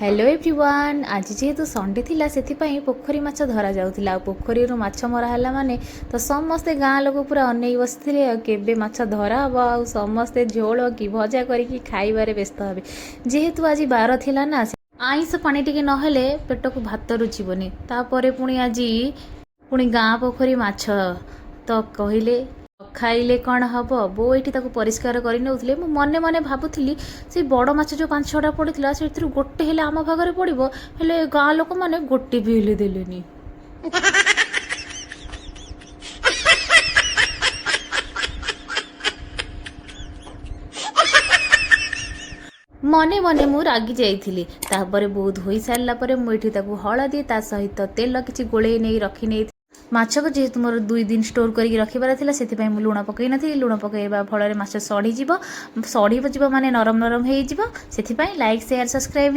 Hello everyone आज जेहेतु Sunday थिला सेथिपाई पोखरी माछ धरा जाउथिला पोखरी माछ मरा हला माने तो समस्ते गाँ लोक पूरा अनै बसिथिले केबे माछ धरा हबो आ समस्ते झोल कि भजा करिकि खाइबारे व्यस्त हेबे। जेहेतु आज बार थिला ना आइंस पानी टिके नहेले पेट को भात रुचिबनी तापरे पुणी आज पुणी गाँ पोखरी माछ तो कहले खाइले कौन हम बो ये परिष्कार कर मने मने भावुली से बड़ माछ जो 5-6टा पड़ा से गोटे हेले आम भाग में पड़ो हेले गाँ लोक मैंने गोटे भी हेले देलेनी। मने मने मु रागी जाइली तापर बहुत हो सारा पर मुझे हलदी ता सहित तेल किसी गोले नहीं रखी नहीं माछ को जेहेतु मोर 2 दिन स्टोर करके रखिबार थिला सेति मु लुण पकई नथि लुण पकईबा फल माछ सड़ी माने नरम नरम हो लाइक शेयर सब्सक्राइब